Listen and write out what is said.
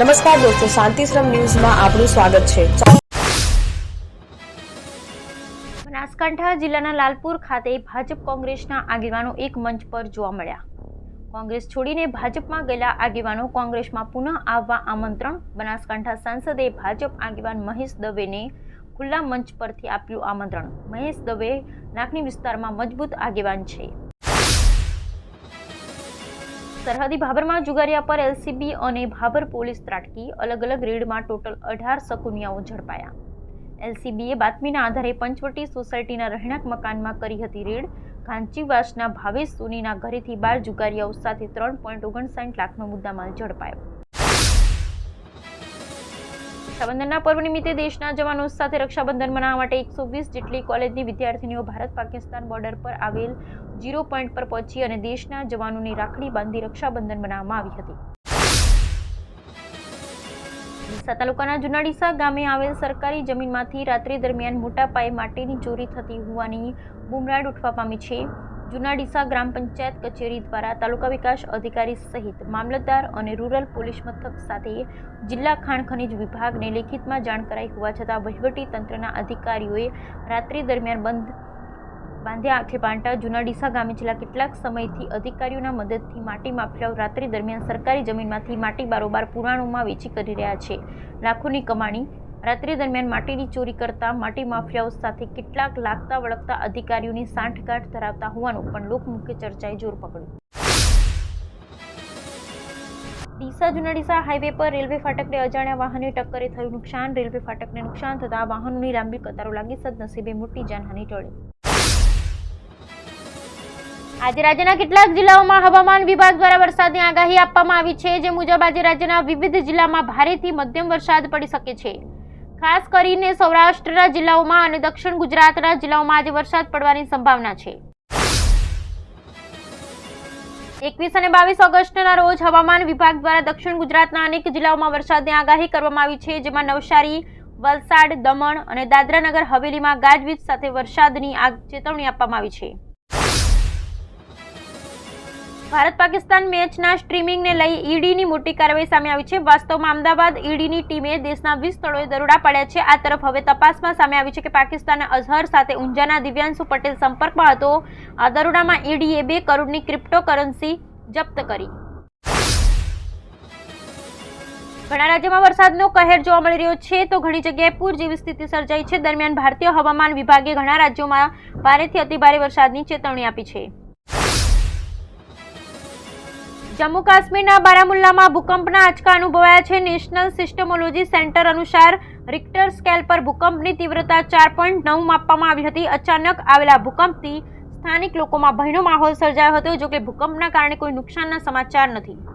નમસ્કાર દોસ્તો, શાંતિશ્રમ ન્યૂઝમાં આપનું સ્વાગત છે। બનાસકાંઠા જિલ્લાના લાલપુર ખાતે ભાજપ કોંગ્રેસના આગેવાનો એક મંચ પર જોવા મળ્યા। કોંગ્રેસ છોડીને ભાજપમાં ગયેલા આગેવાનો કોંગ્રેસમાં પુનઃ આવવા આમંત્રણ। બનાસકાંઠા સાંસદે ભાજપ આગેવાન મહેશ દવેને ખુલ્લા મંચ પરથી આપ્યું આમંત્રણ। મહેશ દવે લાખણી વિસ્તારમાં મજબૂત આગેવાન છે। સરહદી ભાભરમાં જુગારિયા પર એલસીબી અને ભાભર પોલીસ ત્રાટકી। અલગ અલગ રેડમાં ટોટલ 18 શકુનિયાઓ ઝડપાયા। એલસીબીએ બાતમીના આધારે પંચવટી સોસાયટીના રહેણાંક મકાનમાં કરી હતી રેડ। કાંચીવાસના ભાવેશ સોનીના ઘરેથી 12 જુગારિયાઓ સાથે 3.59 લાખનો મુદ્દામાલ ઝડપાયો। રક્ષાબંધનના પર્વ નિમિત્તે દેશના જવાનો સાથે રક્ષાબંધન મનાવવા માટે 120 જેટલી કોલેજની વિદ્યાર્થીનીઓ ભારત પાકિસ્તાન બોર્ડર પર આવેલ 0 પોઈન્ટ પર પહોંચી અને દેશના જવાનોની રાખડી બાંધી રક્ષાબંધન મનાવવામાં આવી હતી। ડીસા તાલુકાના જુનાડીસા ગામે આવેલ સરકારી જમીનમાંથી રાત્રિ દરમિયાન મોટા પાયે માટીની ચોરી થતી હોવાની બુમરાડ ઉઠવા પામી છે। જુનાડીસા ગ્રામ પંચાયત કચેરી દ્વારા તાલુકા વિકાસ અધિકારી સહિત મામલતદાર અને રૂરલ પોલીસ મથક સાથે જિલ્લા ખાણ ખનીજ વિભાગને લેખિતમાં જાણ કરાઈ હોવા છતાં વહીવટી તંત્રના અધિકારીઓએ રાત્રિ દરમિયાન બાંધ્યા આંખે પાંટા। જુનાડીસા ગામે છેલ્લા કેટલાક સમયથી અધિકારીઓના મદદથી માટી માફિયાઓ રાત્રિ દરમિયાન સરકારી જમીનમાંથી માટી બારોબાર પુરાણોમાં વેચી કરી રહ્યા છે। લાખોની કમાણી। રાત્રિ દરમિયાન માટીની ચોરી કરતા માટી માફિયાઓ સાથે કેટલાક લાગતા વળગતા અધિકારીઓની સાંઠગાંઠ ધરાવતા હોવાનું પણ લોકમુખે ચર્ચાએ જોર પકડ્યું। ડીસા જુનાડીસા હાઈવે પર રેલવે ફાટકને અજાણ્યા વાહને ટક્કરે થયું નુકસાન। રેલવે ફાટકને નુકસાન થતા વાહનોની લાંબી કતારો લાગી। સદનસીબે મોટી જાનહાનિ ટળી। આજે રાજ્યના કેટલાક જિલ્લાઓમાં હવામાન વિભાગ દ્વારા વરસાદની આગાહી આપવામાં આવી છે, જે મુજબ આજે રાજ્યના વિવિધ જિલ્લામાં ભારેથી મધ્યમ વરસાદ પડી શકે છે। ખાસ કરીને સૌરાષ્ટ્રના જિલ્લાઓમાં અને દક્ષિણ ગુજરાતના જિલ્લાઓમાં આજે વરસાદ પડવાની સંભાવના છે। 21 અને 22 ઓગસ્ટના રોજ હવામાન વિભાગ દ્વારા દક્ષિણ ગુજરાતના અનેક જિલ્લાઓમાં વરસાદની આગાહી કરવામાં આવી છે, જેમાં નવસારી, વલસાડ, દમણ અને દાદરા નગર હવેલીમાં ગાજવીજ સાથે વરસાદની ચેતવણી આપવામાં આવી છે। ભારત પાકિસ્તાન મેચના સ્ટ્રીમિંગને લઈ ઈડીની મોટી કાર્યવાહી સામે આવી છે। વાસ્તવમાં અમદાવાદ ઈડીની ટીમે દેશના 20 સ્થળોએ દરોડા પાડ્યા છે। આ તરફ હવે તપાસમાં સામે આવી છે કે પાકિસ્તાનના અઝહર સાથે ઊંઝાના દિવ્યાંશુ પટેલ સંપર્કમાં હતો। આ દરોડામાં ઈડીએ 2 કરોડની ક્રિપ્ટોકરન્સી જપ્ત કરી। ઘણા રાજ્યોમાં વરસાદનો કહેર જોવા મળી રહ્યો છે, તો ઘણી જગ્યાએ પૂર જેવી સ્થિતિ સર્જાઈ છે। દરમિયાન ભારતીય હવામાન વિભાગે ઘણા રાજ્યોમાં ભારેથી અતિભારે વરસાદની ચેતવણી આપી છે। જમ્મુ કાશ્મીરના બારામુલ્લામાં ભૂકંપના આંચકા અનુભવાયા છે। નેશનલ સિસ્ટમોલોજી સેન્ટર અનુસાર રિક્ટર સ્કેલ પર ભૂકંપની તીવ્રતા 4.9 માપવામાં આવી હતી। અચાનક આવેલા ભૂકંપથી સ્થાનિક લોકોમાં ભયનો માહોલ સર્જાયો હતો। જો કે ભૂકંપના કારણે કોઈ નુકસાનના સમાચાર નથી।